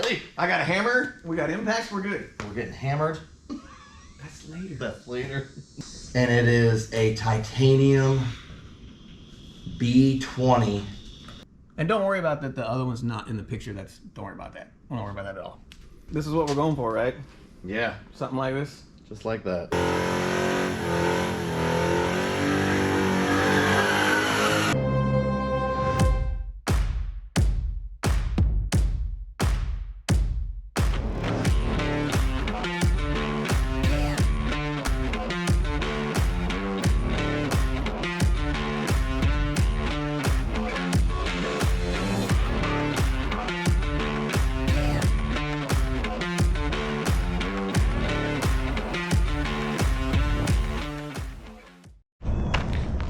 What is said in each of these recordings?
Hey, I got a hammer. We got impacts. We're good. We're getting hammered. That's later. That's later. And it is a titanium B20. And don't worry about that. The other one's not in the picture. Don't worry about that. Don't worry about that at all. This is what we're going for, right? Yeah, Something like this. just like that.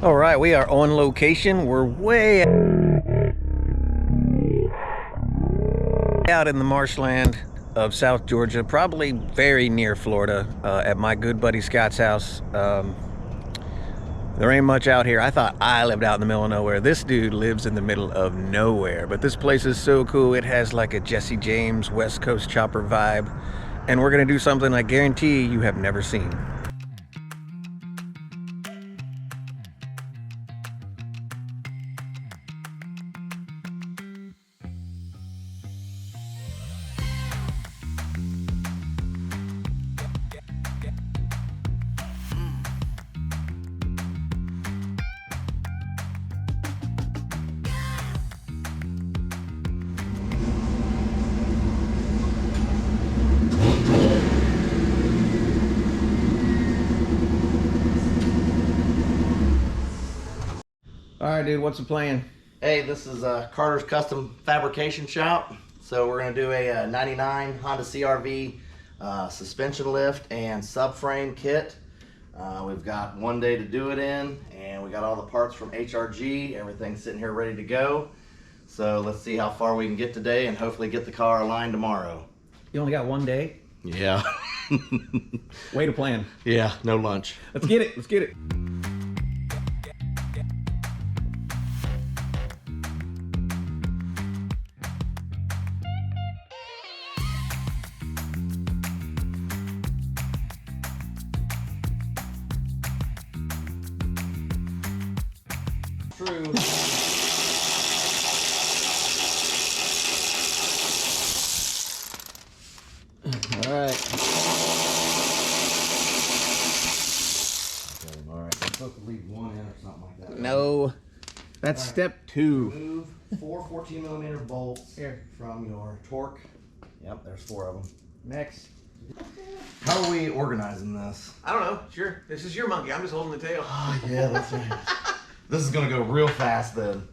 All right, we are on location. We're way out in the marshland of South Georgia, probably very near Florida, at my good buddy Scott's house. There ain't much out here. I thought I lived out in the middle of nowhere. This dude lives in the middle of nowhere, but this place is so cool. It has like a Jesse James West Coast chopper vibe, and we're gonna do something I guarantee you have never seen. All right, dude, what's the plan? Hey, this is Carter's Custom Fabrication Shop. So we're gonna do a 99 Honda CRV suspension lift and subframe kit. We've got 1 day to do it in, and we got all the parts from HRG. Everything's sitting here ready to go. So let's see how far we can get today and hopefully get the car aligned tomorrow. You only got 1 day? Yeah. Way to plan. Yeah, no lunch. Let's get it, let's get it. True. All right. All right, I'm supposed to leave one in or something like that. No, that's All right. step 2. Remove 4 14mm bolts Here. from your torque. Yep, there's 4 of them. Next. How are we organizing this? I don't know, sure. This is your monkey, I'm just holding the tail. Oh, yeah, that's right. This is gonna go real fast then.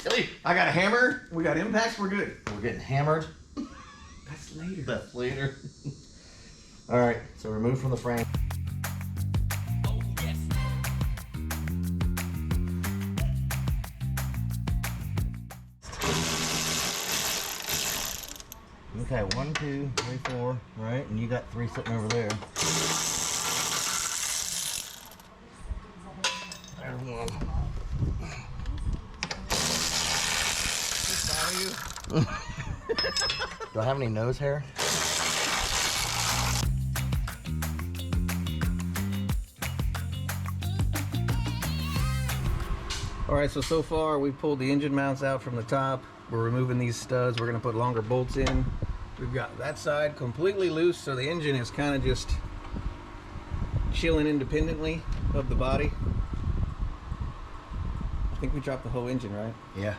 Hey, I got a hammer. We got impacts, we're good. We're getting hammered. That's later. That's later. All right, so remove from the frame. Okay, 1, 2, 3, 4, right? And you got 3 sitting over there. There's 1. Do I have any nose hair? All right, so far we've pulled the engine mounts out from the top. We're removing these studs. We're gonna put longer bolts in. We've got that side completely loose, so the engine is kind of just chilling independently of the body. I think we dropped the whole engine, right? Yeah.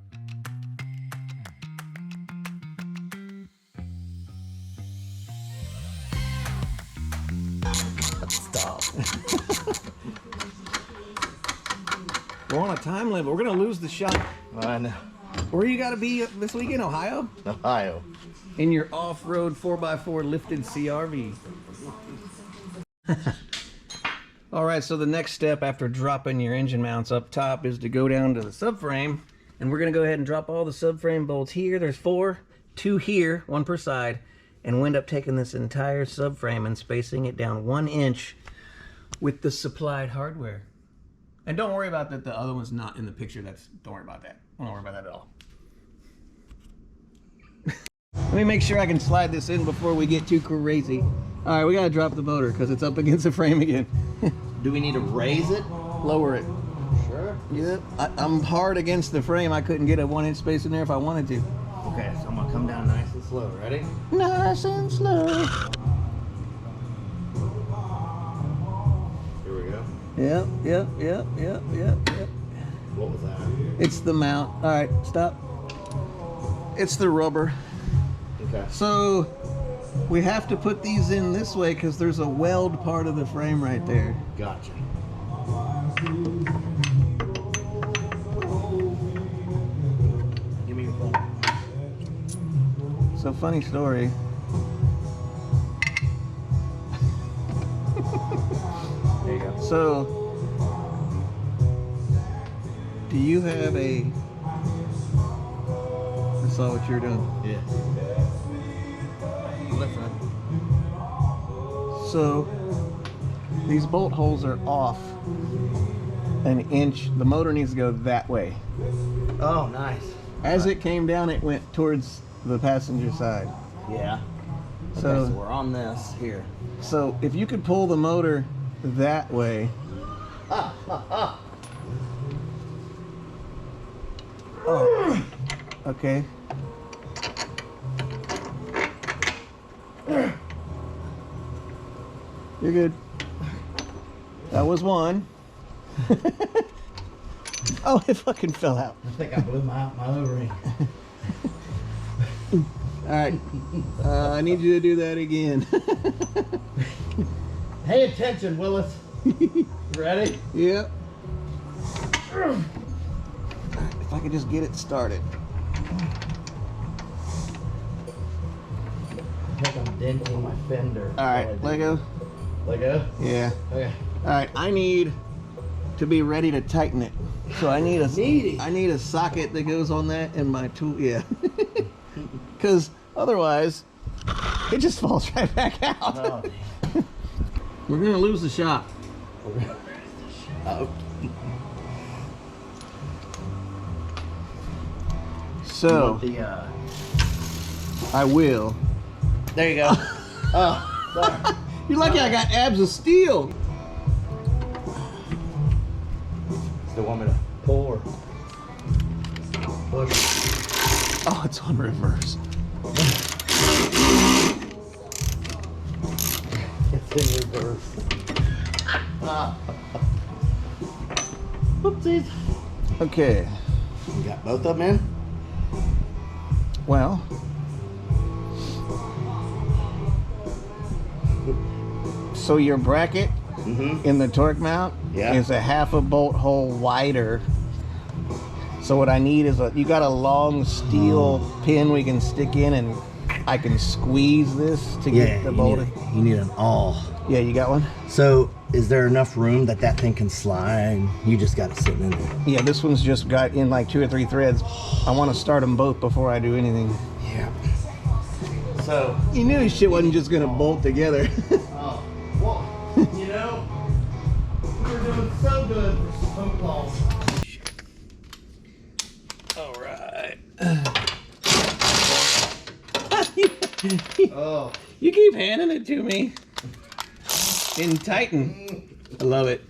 Stop. We're on a time limit. We're gonna lose the shot. I know. Where you gotta be this weekend, Ohio? Ohio. In your off-road 4x4 lifted CRV. All right, so the next step after dropping your engine mounts up top is to go down to the subframe, and we're gonna go ahead and drop all the subframe bolts here. There's 4, 2 here, 1 per side, and we'll end up taking this entire subframe and spacing it down 1 inch with the supplied hardware. And don't worry about that the other one's not in the picture. Don't worry about that. Don't worry about that at all. Let me make sure I can slide this in before we get too crazy. All right, we gotta drop the motor because it's up against the frame again. Do we need to raise it? Lower it. Sure. Yep. I'm hard against the frame. I couldn't get a 1-inch space in there if I wanted to. Okay, so I'm gonna come down nice and slow. Ready? Nice and slow. Here we go. Yep. What was that? It's the mount. All right, stop. It's the rubber. Okay. So we have to put these in this way because there's a weld part of the frame right there. Gotcha. Give me your phone. So funny story. There you go. So do you have a... I saw what you're doing. Yeah. Listen. So these bolt holes are off an inch. The motor needs to go that way. Oh, nice. As it came down, it went towards the passenger side. Yeah. Okay, So- so we're on this here. So if you could pull the motor that way. Oh, okay. You're good. That was one. Oh, it fucking fell out. I think I blew my overhang. All right. I need you to do that again. Pay attention, Willis. Ready? Yep. If I could just get it started. I think I'm denting my fender. All right, let go. Let go? Yeah. Okay. All right, I need to be ready to tighten it. So I need a Meaty. I need a socket that goes on that and my tool. Yeah. Because otherwise, it just falls right back out. Oh, We're gonna lose the shop. oh. So The, I will. there you go. Oh, sorry. You're lucky I got abs of steel. Still want me to pull or push? Oh, it's on reverse. It's in reverse. Oopsies. Okay. You got both of them in? Well, so your bracket Mm-hmm. in the torque mount Yeah. is a half a bolt hole wider. So what I need is you got a long steel pin we can stick in and I can squeeze this to get the bolt. You need an awl. Yeah, you got one? So, is there enough room that thing can slide? You just got it sitting in there. Yeah, this one's just got in like 2 or 3 threads. I want to start them both before I do anything. Yeah. So, You knew this shit wasn't just gonna bolt together. oh, well, you know, we were doing so good for smoke balls. All right. Oh. You keep handing it to me. In Titan. I love it.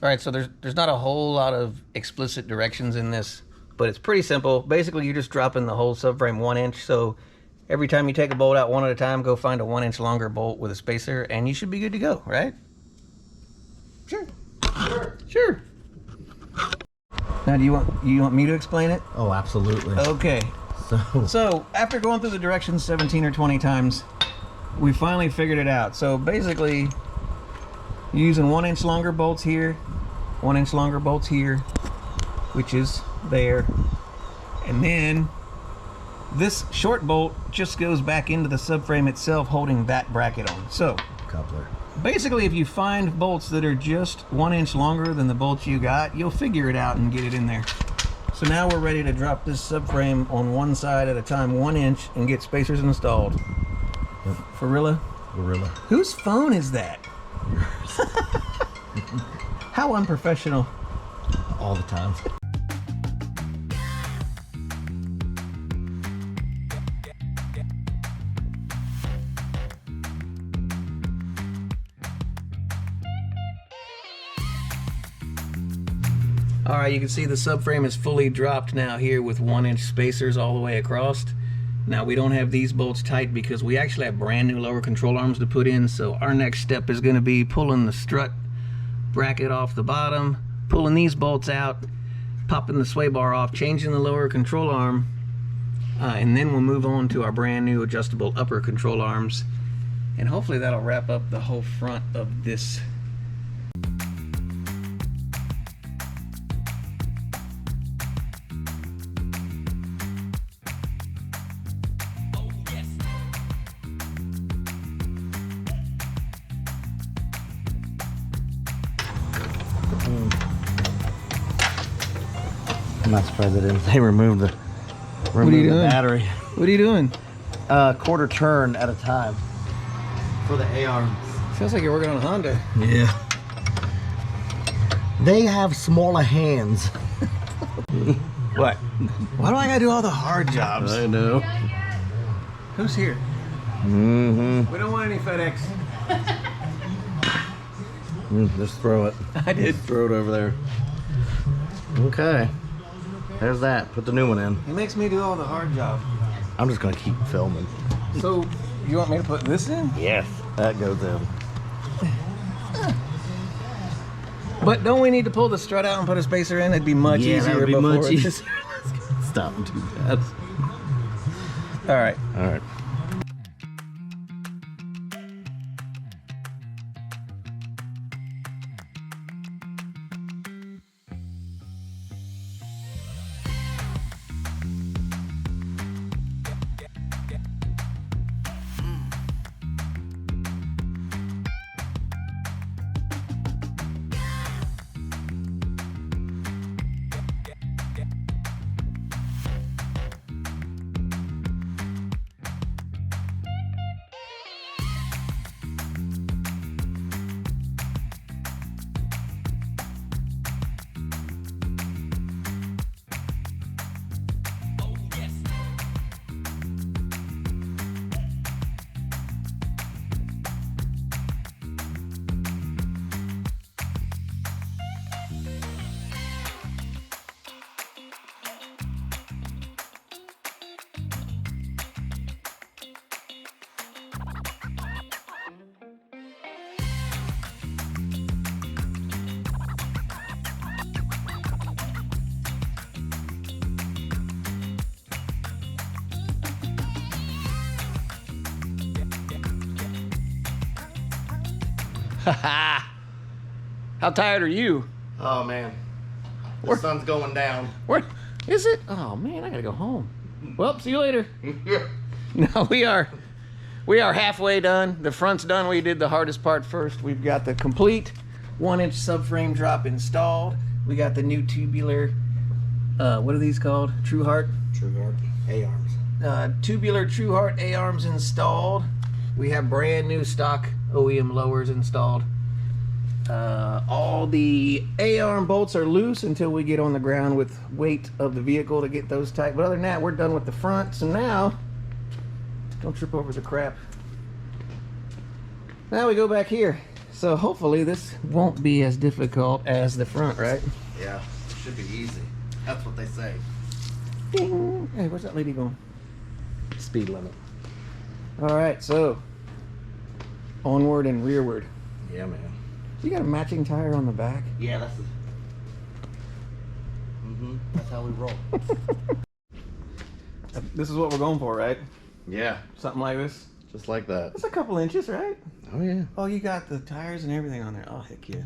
All right, so there's not a whole lot of explicit directions in this, but it's pretty simple. Basically, you're just dropping the whole subframe 1 inch. So every time you take a bolt out one at a time, go find a 1 inch longer bolt with a spacer, and you should be good to go, right? Sure. Sure. Now, do you want me to explain it? Oh, absolutely. Okay. So after going through the directions 17 or 20 times, we finally figured it out. So basically, you're using 1 inch longer bolts here, 1 inch longer bolts here, which is there, and then this short bolt just goes back into the subframe itself, holding that bracket on. So Coupler. basically, if you find bolts that are just 1 inch longer than the bolts you got, you'll figure it out and get it in there. So now we're ready to drop this subframe on one side at a time, 1 inch, and get spacers installed. Yep. For real? Gorilla. Whose phone is that? How unprofessional. All the time. All right, you can see the subframe is fully dropped now here with 1-inch spacers all the way across. Now we don't have these bolts tight because we actually have brand new lower control arms to put in. So our next step is going to be pulling the strut bracket off the bottom, pulling these bolts out, popping the sway bar off, changing the lower control arm, and then we'll move on to our brand new adjustable upper control arms. And hopefully that'll wrap up the whole front of this. I'm not surprised they removed the battery. What are you doing? Quarter turn at a time for the AR. Feels like you're working on a Honda. Yeah. They have smaller hands. What? Why do I gotta do all the hard jobs? I know. Who's here? Mm-hmm. We don't want any FedEx. Just throw it. I did. Throw it over there. Okay. There's that. Put the new one in. He makes me do all the hard job. I'm just gonna keep filming. So, you want me to put this in? Yes. That goes in. But don't we need to pull the strut out and put a spacer in? It'd be much easier. That would be before much it- easier. Stop and do that. All right. All right. How tired are you? Oh man. The sun's going down. Where is it? Oh man, I gotta go home. Well, see you later. No, we are halfway done. The front's done. We did the hardest part first. We've got the complete 1-inch subframe drop installed. We got the new tubular, what are these called? True Heart? True Heart A-arms. Tubular True Heart A-arms installed. We have brand new stock OEM lowers installed. All the A-arm bolts are loose until we get on the ground with weight of the vehicle to get those tight. But other than that, we're done with the front. So now, don't trip over the crap. Now we go back here. So hopefully this won't be as difficult as the front, right? Yeah, it should be easy. That's what they say. Ding. Hey, where's that lady going? Speed limit. All right, so onward and rearward. Yeah, man. You got a matching tire on the back? Yeah, that's that's how we roll. This is what we're going for, right? Yeah, Something like this? just like that. That's a couple inches, right? Oh yeah. Oh, you got the tires and everything on there. Oh, heck yeah.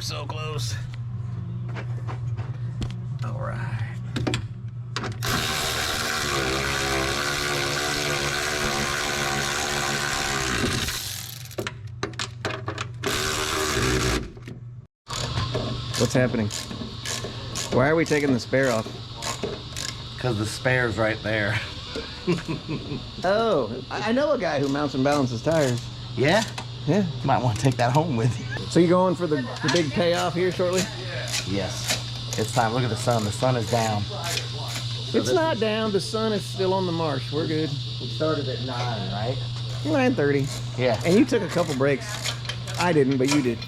so close. All right. What's happening? Why are we taking the spare off? Because the spare's right there. Oh, I know a guy who mounts and balances tires. Yeah? Yeah. Might want to take that home with you. So you going for the big payoff here shortly? Yes. It's time. Look at the sun. The sun is down. It's not down. The sun is still on the marsh. We're good. We started at 9, right? 9:30. Yeah. And you took a couple breaks. I didn't, but you did.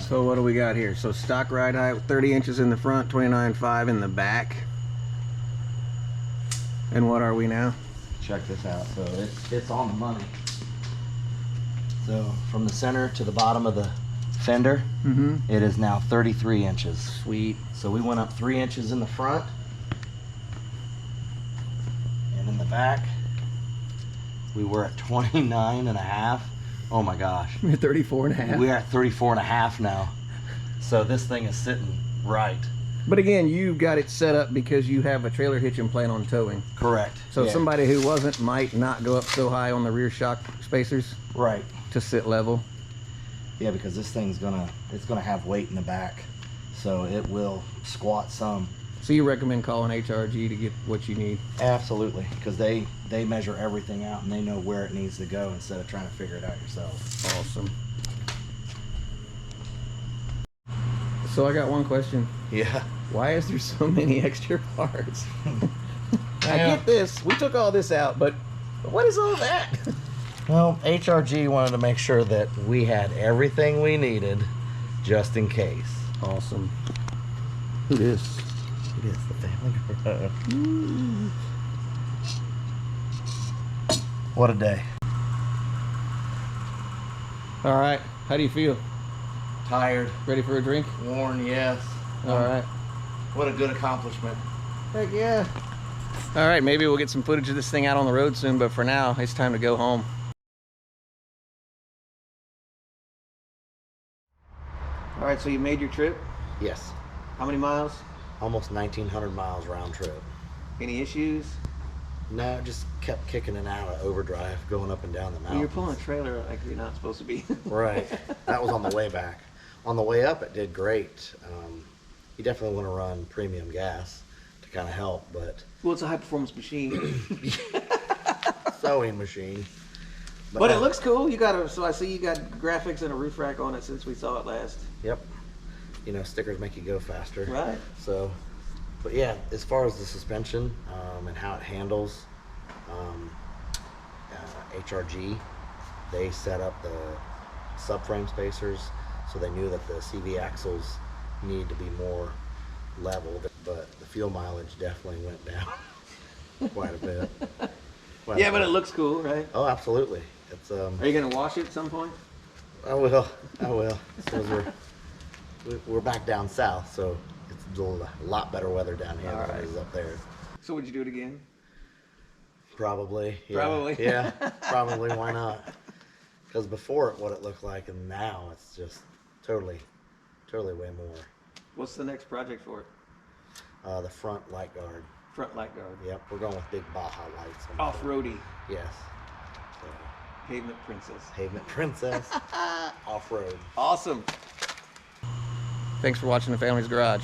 So what do we got here? So stock ride height, 30 inches in the front, 29.5 in the back. And what are we now? Check this out. So it's on the money. So from the center to the bottom of the fender, it is now 33 inches. Sweet. So we went up 3 inches in the front. And in the back, we were at 29.5. Oh my gosh. You're 34.5. We're at 34.5 now. So this thing is sitting right. But again, you got it set up because you have a trailer hitch and plan on towing. Correct. So yeah. somebody who wasn't might not go up so high on the rear shock spacers. Right. To sit level. Yeah, because this thing's gonna have weight in the back, so it will squat some. So you recommend calling HRG to get what you need? Absolutely, because they measure everything out and they know where it needs to go instead of trying to figure it out yourself. Awesome. So I got one question. Yeah. Why is there so many extra parts? I get this. We took all this out, but what is all that? Well, HRG wanted to make sure that we had everything we needed just in case. Awesome. Who this? It is the family. What a day. All right. How do you feel? Tired. Ready for a drink? Worn, yes. All right. What a good accomplishment. Heck yeah. All right, maybe we'll get some footage of this thing out on the road soon, but for now, it's time to go home. All right, so you made your trip? Yes. How many miles? Almost 1,900 miles round trip. Any issues? No, just kept kicking it out of overdrive, going up and down the mountains. Well, you're pulling a trailer like you're not supposed to be. Right. That was on the way back. On the way up, it did great. You definitely want to run premium gas to kind of help, but... Well, it's a high-performance machine. Sewing machine. But it looks cool. You got so I see you got graphics and a roof rack on it since we saw it last. Yep. You know, stickers make you go faster. Right. So, but yeah, as far as the suspension and how it handles, HRG, they set up the subframe spacers so they knew that the CV axles need to be more level, but the fuel mileage definitely went down quite a bit. Yeah, but it looks cool, right? Oh, absolutely. It's Are you gonna wash it at some point? I will. So we're back down south, so it's a lot better weather down here than it is up there. So would you do it again? Probably. Yeah. Probably. Yeah, probably. Why not? Because before what it looked like, and now it's just totally way more. What's the next project for it? The front light guard. Front light guard. Yep, we're going with big Baja lights. Off-roady. Yes. So, Pavement princess. Pavement princess. Off-road. Awesome. Thanks for watching The Family's Garage.